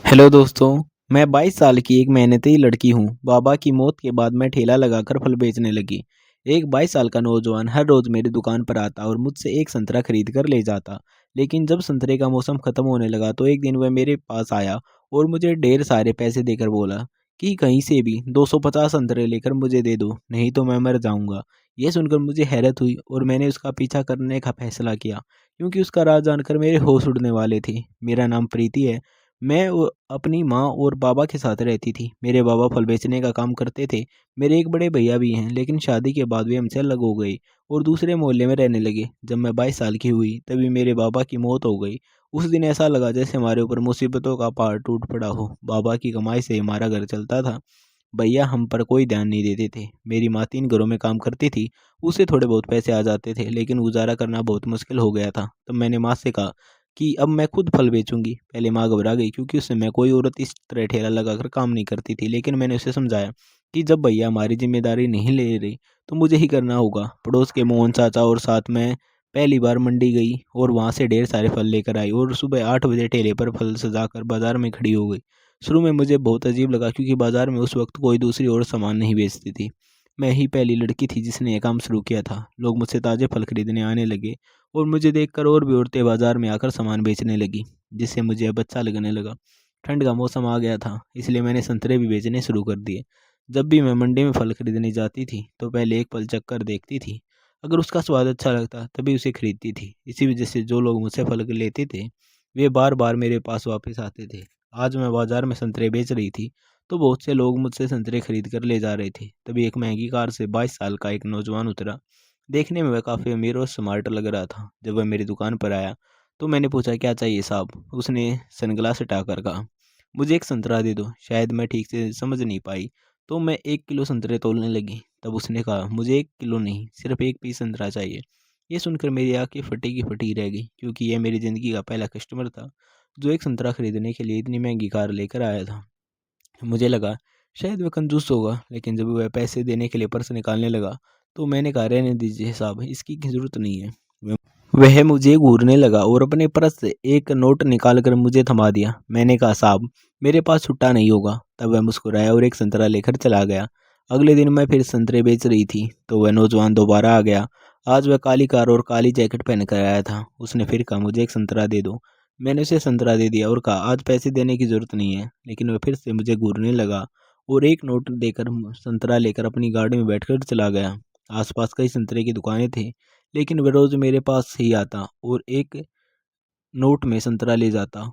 Hello दोस्तों। मैं 22 साल की एक मेहनती लड़की हूँ। बाबा की मौत के बाद मैं ठेला लगाकर फल बेचने लगी। एक 22 साल का नौजवान हर रोज मेरी दुकान पर आता और मुझसे एक संतरा खरीद कर ले जाता। लेकिन जब संतरे का मौसम खत्म होने लगा तो एक दिन वह मेरे पास आया और मुझे ढेर सारे पैसे देकर बोला कि कहीं से भी 250 संतरे लेकर मुझे दे दो, नहीं तो मैं मर जाऊंगा। यह सुनकर मुझे हैरत हुई और मैंने उसका पीछा करने का फैसला किया, क्योंकि उसका राज जानकर मेरे होश उड़ने वाले थे। मेरा नाम प्रीति है। मैं अपनी माँ और बाबा के साथ रहती थी। मेरे बाबा फल बेचने का काम करते थे। मेरे एक बड़े भैया भी हैं, लेकिन शादी के बाद वे हमसे अलग हो गए और दूसरे मोहल्ले में रहने लगे। जब मैं 22 साल की हुई तभी मेरे बाबा की मौत हो गई। उस दिन ऐसा लगा जैसे हमारे ऊपर मुसीबतों का पहाड़ टूट पड़ा हो। बाबा की कमाई से हमारा घर चलता था। भैया हम पर कोई ध्यान नहीं देते थे। मेरी माँ 3 घरों में काम करती थी। उसे थोड़े बहुत पैसे आ जाते थे, लेकिन गुजारा करना बहुत मुश्किल हो गया था। तब मैंने माँ से कहा कि अब मैं खुद फल बेचूंगी। पहले माँ घबरा गई, क्योंकि उस समय कोई औरत इस तरह ठेला लगाकर काम नहीं करती थी। लेकिन मैंने उसे समझाया कि जब भैया हमारी जिम्मेदारी नहीं ले रही तो मुझे ही करना होगा। पड़ोस के मोहन चाचा और साथ में पहली बार मंडी गई और वहां से ढेर सारे फल लेकर आई और सुबह 8 बजे ठेले पर फल सजाकर बाजार में खड़ी हो गई। शुरू में मुझे बहुत अजीब लगा, क्योंकि बाजार में उस वक्त कोई दूसरी और सामान नहीं बेचती थी। मैं ही पहली लड़की थी जिसने यह काम शुरू किया था। लोग मुझसे ताज़े फल खरीदने आने लगे और मुझे देखकर और भी औरतें बाजार में आकर सामान बेचने लगी, जिससे मुझे अब अच्छा लगने लगा। ठंड का मौसम आ गया था, इसलिए मैंने संतरे भी बेचने शुरू कर दिए। जब भी मैं मंडी में फल खरीदने जाती थी तो पहले एक फल चखकर देखती थी। अगर उसका स्वाद अच्छा लगता तभी उसे खरीदती थी। इसी वजह से जो लोग मुझसे फल लेते थे वे बार बार मेरे पास वापस आते थे। आज मैं बाजार में संतरे बेच रही थी तो बहुत से लोग मुझसे संतरे खरीद कर ले जा रहे थे। तभी एक महंगी कार से 22 साल का एक नौजवान उतरा। देखने में वह काफ़ी अमीर और स्मार्ट लग रहा था। जब वह मेरी दुकान पर आया तो मैंने पूछा, क्या चाहिए साहब? उसने सनग्लास हटाकर कहा, मुझे एक संतरा दे दो। शायद मैं ठीक से समझ नहीं पाई तो मैं 1 किलो संतरे तोलने लगी। तब उसने कहा, मुझे 1 किलो नहीं, सिर्फ एक पीस संतरा चाहिए। ये सुनकर मेरी आंखें फटी की फटी रह गई, क्योंकि यह मेरी ज़िंदगी का पहला कस्टमर था जो एक संतरा खरीदने के लिए इतनी महंगी कार लेकर आया था। मुझे लगा शायद वह कंजूस होगा, लेकिन जब वह पैसे देने के लिए पर्स निकालने लगा तो मैंने कहा, रहने दीजिए साहब, इसकी ज़रूरत नहीं है। वह मुझे घूरने लगा और अपने पर्स से एक नोट निकालकर मुझे थमा दिया। मैंने कहा, साहब मेरे पास छुट्टा नहीं होगा। तब वह मुस्कुराया और एक संतरा लेकर चला गया। अगले दिन मैं फिर संतरे बेच रही थी तो वह नौजवान दोबारा आ गया। आज वह काली कार और काली जैकेट पहन कर आया था। उसने फिर कहा, मुझे एक संतरा दे दो। मैंने उसे संतरा दे दिया और कहा, आज पैसे देने की ज़रूरत नहीं है। लेकिन वह फिर से मुझे घूरने लगा और एक नोट देकर संतरा लेकर अपनी गाड़ी में बैठकर चला गया। आसपास कई संतरे की दुकानें थी, लेकिन वह रोज़ मेरे पास ही आता और एक नोट में संतरा ले जाता।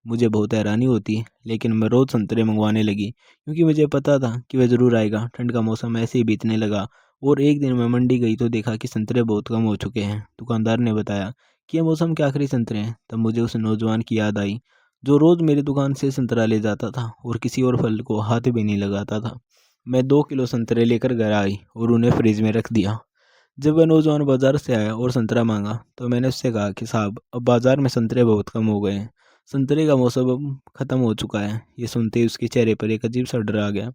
मुझे बहुत हैरानी होती, लेकिन मैं रोज़ संतरे मंगवाने लगी, क्योंकि मुझे पता था कि वह ज़रूर आएगा। ठंड का मौसम ऐसे ही बीतने लगा और एक दिन मैं मंडी गई तो देखा कि संतरे बहुत कम हो चुके हैं। दुकानदार ने बताया कि यह मौसम के आखिरी संतरे हैं। तब मुझे उस नौजवान की याद आई जो रोज़ मेरी दुकान से संतरा ले जाता था और किसी और फल को हाथ भी नहीं लगाता था। मैं 2 किलो संतरे लेकर घर आई और उन्हें फ्रिज में रख दिया। जब वह नौजवान बाजार से आया और संतरा मांगा तो मैंने उससे कहा कि साहब, अब बाजार में संतरे बहुत कम हो गए हैं। संतरे का मौसम अब खत्म हो चुका है। ये सुनते ही उसके चेहरे पर एक अजीब सा डर आ गया।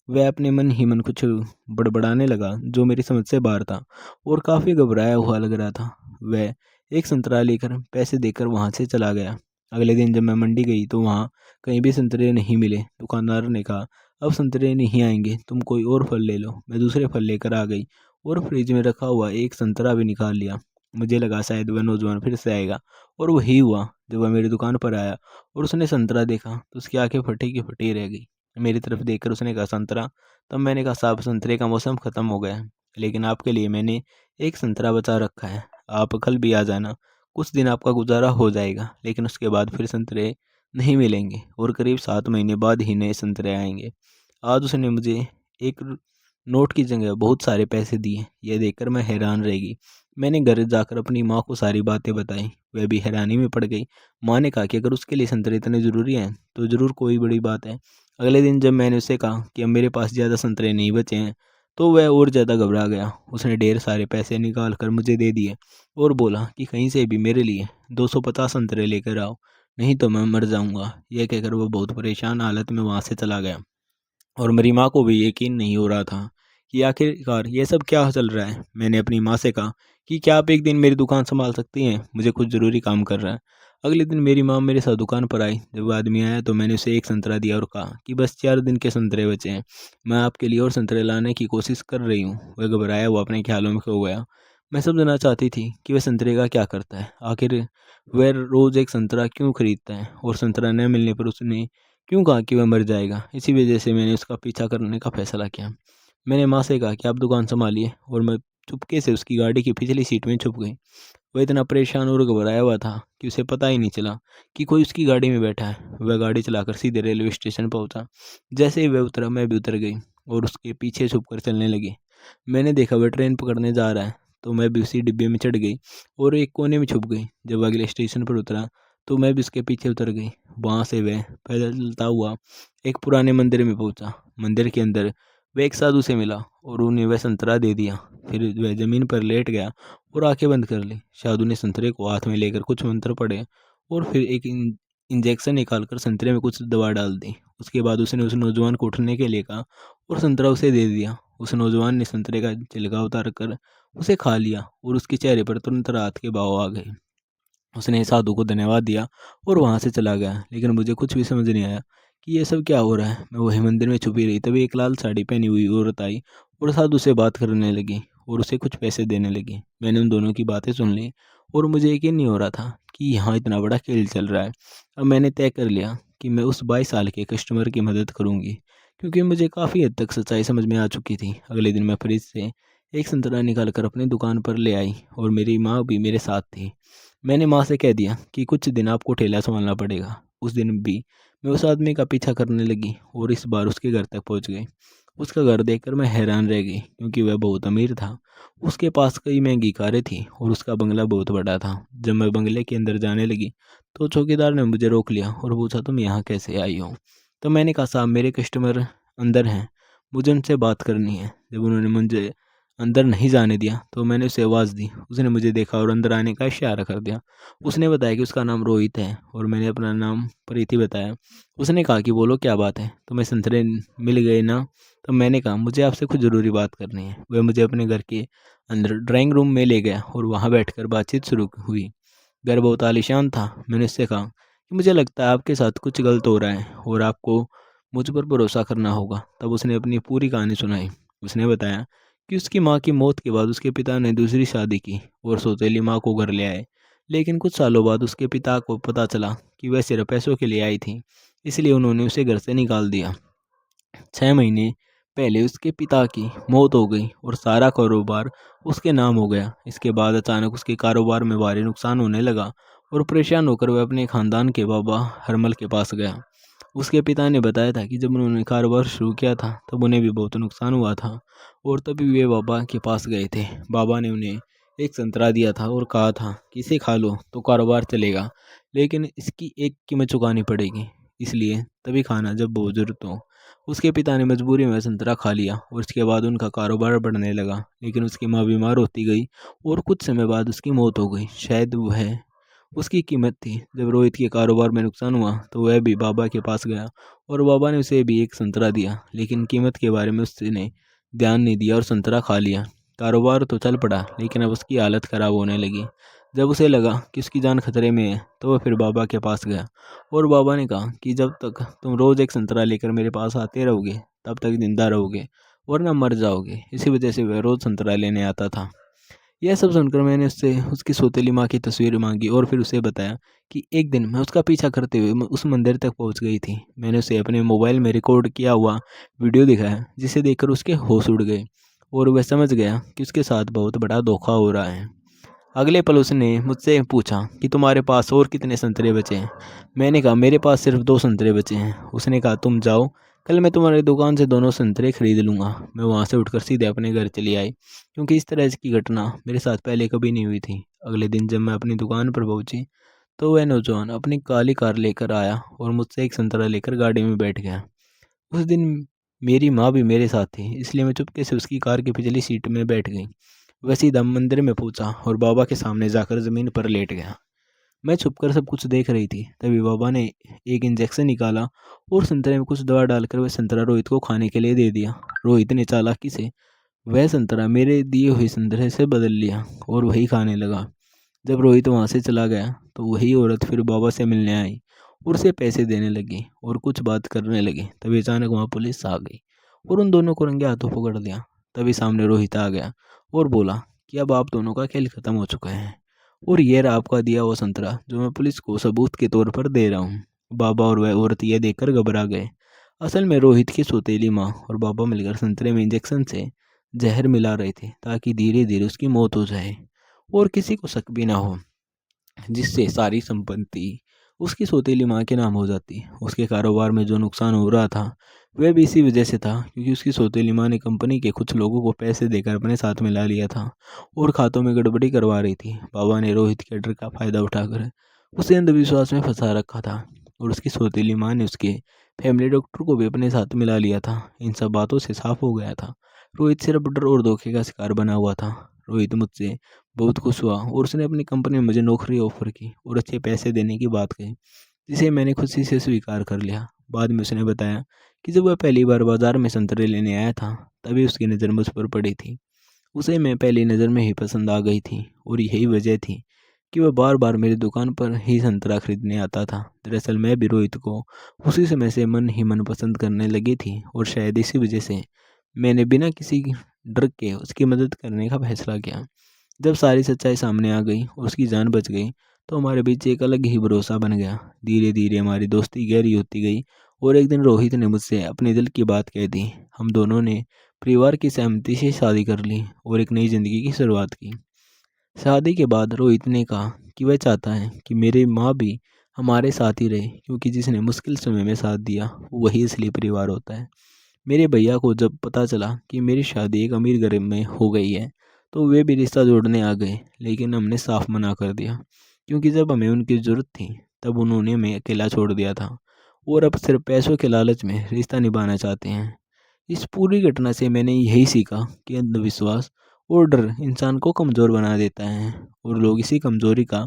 वह अपने मन ही मन कुछ बड़बड़ाने लगा जो मेरी समझ से बाहर था और काफ़ी घबराया हुआ लग रहा था। वह एक संतरा लेकर पैसे देकर वहाँ से चला गया। अगले दिन जब मैं मंडी गई तो वहाँ कहीं भी संतरे नहीं मिले। दुकानदार ने कहा, अब संतरे नहीं आएंगे, तुम कोई और फल ले लो। मैं दूसरे फल लेकर आ गई और फ्रिज में रखा हुआ एक संतरा भी निकाल लिया। मुझे लगा शायद वह नौजवान फिर से आएगा, और वही हुआ। जब वह मेरी दुकान पर आया और उसने संतरा देखा तो उसकी आंखें फटी की फटी रह गई। मेरी तरफ देखकर उसने कहा, संतरा? तब मैंने कहा, साहब संतरे का मौसम ख़त्म हो गया है, लेकिन आपके लिए मैंने एक संतरा बचा रखा है। आप कल भी आ जाना। कुछ दिन आपका गुजारा हो जाएगा, लेकिन उसके बाद फिर संतरे नहीं मिलेंगे और करीब 7 महीने बाद ही नए संतरे आएंगे। आज उसने मुझे एक नोट की जगह बहुत सारे पैसे दिए। यह देखकर मैं हैरान रह गई। मैंने घर जाकर अपनी माँ को सारी बातें बताई। वह भी हैरानी में पड़ गई। माँ ने कहा कि अगर उसके लिए संतरे इतने ज़रूरी हैं तो ज़रूर कोई बड़ी बात है। अगले दिन जब मैंने उससे कहा कि अब मेरे पास ज़्यादा संतरे नहीं बचे हैं तो वह और ज़्यादा घबरा गया। उसने ढेर सारे पैसे निकाल कर मुझे दे दिए और बोला कि कहीं से भी मेरे लिए 250 संतरे लेकर आओ, नहीं तो मैं मर जाऊंगा। यह कहकर वो बहुत परेशान हालत में वहाँ से चला गया और मेरी माँ को भी यकीन नहीं हो रहा था कि आखिरकार ये सब क्या चल रहा है। मैंने अपनी माँ से कहा कि क्या आप एक दिन मेरी दुकान संभाल सकती हैं? मुझे कुछ ज़रूरी काम कर रहा है। अगले दिन मेरी माँ मेरे साथ दुकान पर आई। जब वो आदमी आया तो मैंने उसे एक संतरा दिया और कहा कि बस 4 दिन के संतरे बचे हैं, मैं आपके लिए और संतरे लाने की कोशिश कर रही हूँ। वह घबराया हुआ अपने ख्यालों में खो गया। मैं समझना चाहती थी कि वह संतरे का क्या करता है, आखिर वह रोज़ एक संतरा क्यों खरीदता है और संतरा न मिलने पर उसने क्यों कहा कि वह मर जाएगा। इसी वजह से मैंने उसका पीछा करने का फैसला किया। मैंने माँ से कहा कि आप दुकान संभालिए और मैं चुपके से उसकी गाड़ी की पिछली सीट में छुप गई। वह इतना परेशान और घबराया हुआ था कि उसे पता ही नहीं चला कि कोई उसकी गाड़ी में बैठा है। वह गाड़ी चलाकर सीधे रेलवे स्टेशन पहुंचा। जैसे ही वह उतरा मैं भी उतर गई और उसके पीछे छुपकर चलने लगी। मैंने देखा वह ट्रेन पकड़ने जा रहा है तो मैं भी उसी डिब्बे में चढ़ गई और एक कोने में छुप गई। जब अगले स्टेशन पर उतरा तो मैं भी उसके पीछे उतर गई। वहाँ से वह पैदल चलता हुआ एक पुराने मंदिर में पहुंचा। मंदिर के अंदर वह एक साधु से मिला और उन्हें वह संतरा दे दिया। फिर वह जमीन पर लेट गया और आंखें बंद कर ली। साधु ने संतरे को हाथ में लेकर कुछ मंत्र पढ़े और फिर एक इंजेक्शन निकालकर संतरे में कुछ दवा डाल दी। उसके बाद उसने उस नौजवान को उठने के लिए कहा और संतरा उसे दे दिया। उस नौजवान ने संतरे का छिलका उतार कर उसे खा लिया और उसके चेहरे पर तुरंत राहत के भाव आ गए। उसने साधु को धन्यवाद दिया और वहाँ से चला गया। लेकिन मुझे कुछ भी समझ नहीं आया कि ये सब क्या हो रहा है। मैं वही मंदिर में छुपी रही। तभी एक लाल साड़ी पहनी हुई औरत आई और साधु से बात करने लगी और उसे कुछ पैसे देने लगी। मैंने उन दोनों की बातें सुन ली और मुझे यकीन नहीं हो रहा था कि यहाँ इतना बड़ा खेल चल रहा है। अब मैंने तय कर लिया कि मैं उस 22 साल के कस्टमर की मदद करूँगी, क्योंकि मुझे काफ़ी हद तक सच्चाई समझ में आ चुकी थी। अगले दिन मैं फ्रिज से एक संतरा निकाल कर अपनी दुकान पर ले आई और मेरी माँ भी मेरे साथ थी। मैंने माँ से कह दिया कि कुछ दिन आपको ठेला संभालना पड़ेगा। उस दिन भी मैं उस आदमी का पीछा करने लगी और इस बार उसके घर तक पहुंच गई। उसका घर देखकर मैं हैरान रह गई, क्योंकि वह बहुत अमीर था। उसके पास कई महंगी कारें थी और उसका बंगला बहुत बड़ा था। जब मैं बंगले के अंदर जाने लगी तो चौकीदार ने मुझे रोक लिया और पूछा, तुम यहाँ कैसे आई हो? तो मैंने कहा, साहब मेरे कस्टमर अंदर हैं, मुझे उनसे बात करनी है। जब उन्होंने मुझे अंदर नहीं जाने दिया तो मैंने उसे आवाज़ दी। उसने मुझे देखा और अंदर आने का इशारा कर दिया। उसने बताया कि उसका नाम रोहित है और मैंने अपना नाम प्रीति बताया। उसने कहा कि बोलो क्या बात है, तुम्हें संतरे मिल गए ना? तो मैंने कहा, मुझे आपसे कुछ ज़रूरी बात करनी है। वह मुझे अपने घर के अंदर ड्राइंग रूम में ले गया और वहाँ बैठकर बातचीत शुरू हुई। घर बहुत आलीशान था। मैंने उससे कहा कि मुझे लगता है आपके साथ कुछ गलत हो रहा है और आपको मुझ पर भरोसा करना होगा। तब उसने अपनी पूरी कहानी सुनाई। उसने बताया कि उसकी माँ की मौत के बाद उसके पिता ने दूसरी शादी की और सौतेली माँ को घर ले आए। लेकिन कुछ सालों बाद उसके पिता को पता चला कि वह सिर्फ पैसों के लिए आई थी, इसलिए उन्होंने उसे घर से निकाल दिया। 6 महीने पहले उसके पिता की मौत हो गई और सारा कारोबार उसके नाम हो गया। इसके बाद अचानक उसके कारोबार में भारी नुकसान होने लगा और परेशान होकर वह अपने खानदान के बाबा हरमल के पास गया। उसके पिता ने बताया था कि जब उन्होंने कारोबार शुरू किया था तब उन्हें भी बहुत नुकसान हुआ था और तभी वे बाबा के पास गए थे। बाबा ने उन्हें एक संतरा दिया था और कहा था कि इसे खा लो तो कारोबार चलेगा, लेकिन इसकी एक कीमत चुकानी पड़ेगी, इसलिए तभी खाना जब बहुत ज़रूरत हो। उसके पिता ने मजबूरी में संतरा खा लिया और इसके बाद उनका कारोबार बढ़ने लगा। लेकिन उसकी माँ बीमार होती गई और कुछ समय बाद उसकी मौत हो गई। शायद वह उसकी कीमत थी। जब रोहित के कारोबार में नुकसान हुआ तो वह भी बाबा के पास गया और बाबा ने उसे भी एक संतरा दिया, लेकिन कीमत के बारे में उसने ध्यान नहीं दिया और संतरा खा लिया। कारोबार तो चल पड़ा, लेकिन अब उसकी हालत ख़राब होने लगी। जब उसे लगा कि उसकी जान खतरे में है तो वह फिर बाबा के पास गया और बाबा ने कहा कि जब तक तुम रोज़ एक संतरा लेकर मेरे पास आते रहोगे तब तक जिंदा रहोगे, वरना मर जाओगे। इसी वजह से वह रोज़ संतरा लेने आता था। यह सब सुनकर मैंने उससे उसकी सौतेली माँ की तस्वीर मांगी और फिर उसे बताया कि एक दिन मैं उसका पीछा करते हुए उस मंदिर तक पहुंच गई थी। मैंने उसे अपने मोबाइल में रिकॉर्ड किया हुआ वीडियो दिखाया, जिसे देखकर उसके होश उड़ गए और वह समझ गया कि उसके साथ बहुत बड़ा धोखा हो रहा है। अगले पल उसने मुझसे पूछा कि तुम्हारे पास और कितने संतरे बचे हैं? मैंने कहा, मेरे पास सिर्फ 2 संतरे बचे हैं। उसने कहा, तुम जाओ, कल मैं तुम्हारी दुकान से दोनों संतरे खरीद लूँगा। मैं वहाँ से उठकर सीधे अपने घर चली आई, क्योंकि इस तरह की घटना मेरे साथ पहले कभी नहीं हुई थी। अगले दिन जब मैं अपनी दुकान पर पहुंची तो वह नौजवान अपनी काली कार लेकर आया और मुझसे एक संतरा लेकर गाड़ी में बैठ गया। उस दिन मेरी माँ भी मेरे साथ थी, इसलिए मैं चुपके से उसकी कार की पिछली सीट में बैठ गई। वह सीधा मंदिर में पहुंचा और बाबा के सामने जाकर ज़मीन पर लेट गया। मैं छुपकर सब कुछ देख रही थी। तभी बाबा ने एक इंजेक्शन निकाला और संतरे में कुछ दवा डालकर वह संतरा रोहित को खाने के लिए दे दिया। रोहित ने चालाकी से वह संतरा मेरे दिए हुए संतरे से बदल लिया और वही खाने लगा। जब रोहित वहाँ से चला गया तो वही औरत फिर बाबा से मिलने आई और उसे पैसे देने लगी और कुछ बात करने लगी। तभी अचानक वहाँ पुलिस आ गई और उन दोनों को रंगे हाथों पकड़ लिया। तभी सामने रोहित आ गया और बोला कि अब आप दोनों का खेल खत्म हो चुका है और ये रहा आपका दिया हुआ संतरा जो मैं पुलिस को सबूत के तौर पर दे रहा हूँ। बाबा और वह औरत ये देखकर घबरा गए। असल में रोहित की सौतेली माँ और बाबा मिलकर संतरे में इंजेक्शन से जहर मिला रहे थे ताकि धीरे धीरे उसकी मौत हो जाए और किसी को शक भी ना हो, जिससे सारी संपत्ति उसकी सौतेली माँ के नाम हो जाती। उसके कारोबार में जो नुकसान हो रहा था वह भी इसी वजह से था क्योंकि उसकी सौतेली माँ ने कंपनी के कुछ लोगों को पैसे देकर अपने साथ मिला लिया था और खातों में गड़बड़ी करवा रही थी। बाबा ने रोहित के डर का फायदा उठाकर उसे अंधविश्वास में फंसा रखा था और उसकी सौतेली माँ ने उसके फैमिली डॉक्टर को भी अपने साथ मिला लिया था। इन सब बातों से साफ हो गया था रोहित सिर्फ डर और धोखे का शिकार बना हुआ था। रोहित मुझसे बहुत खुश हुआ और उसने अपनी कंपनी में मुझे नौकरी ऑफर की और अच्छे पैसे देने की बात कही, जिसे मैंने खुशी से स्वीकार कर लिया। बाद में उसने बताया कि जब वह पहली बार बाजार में संतरे लेने आया था तभी उसकी नज़र मुझ पर पड़ी थी। उसे मैं पहली नज़र में ही पसंद आ गई थी और यही वजह थी कि वह बार बार मेरी दुकान पर ही संतरा खरीदने आता था। दरअसल मैं भी रोहित को उसी समय से मन ही मन पसंद करने लगी थी और शायद इसी वजह से मैंने बिना किसी डर के उसकी मदद करने का फैसला किया। जब सारी सच्चाई सामने आ गई और उसकी जान बच गई तो हमारे बीच एक अलग ही भरोसा बन गया। धीरे धीरे हमारी दोस्ती गहरी होती गई और एक दिन रोहित ने मुझसे अपने दिल की बात कह दी। हम दोनों ने परिवार की सहमति से शादी कर ली और एक नई जिंदगी की शुरुआत की। शादी के बाद रोहित ने कहा कि वह चाहता है कि मेरी माँ भी हमारे साथ ही रहे क्योंकि जिसने मुश्किल समय में साथ दिया वही असली परिवार होता है। मेरे भैया को जब पता चला कि मेरी शादी एक अमीर घर में हो गई है तो वे भी रिश्ता जोड़ने आ गए, लेकिन हमने साफ मना कर दिया क्योंकि जब हमें उनकी ज़रूरत थी तब उन्होंने हमें अकेला छोड़ दिया था और अब सिर्फ पैसों के लालच में रिश्ता निभाना चाहते हैं। इस पूरी घटना से मैंने यही सीखा कि अंधविश्वास और डर इंसान को कमज़ोर बना देता है और लोग इसी कमज़ोरी का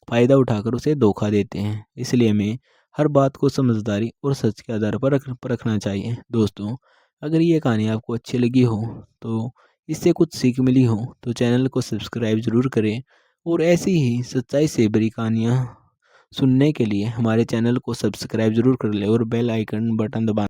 फ़ायदा उठाकर उसे धोखा देते हैं। इसलिए हमें हर बात को समझदारी और सच के आधार पर परखना चाहिए। दोस्तों, अगर ये कहानी आपको अच्छी लगी हो तो इससे कुछ सीख मिली हो तो चैनल को सब्सक्राइब ज़रूर करें और ऐसी ही सच्चाई से भरी कहानियाँ सुनने के लिए हमारे चैनल को सब्सक्राइब ज़रूर कर लें और बेल आइकन बटन दबाना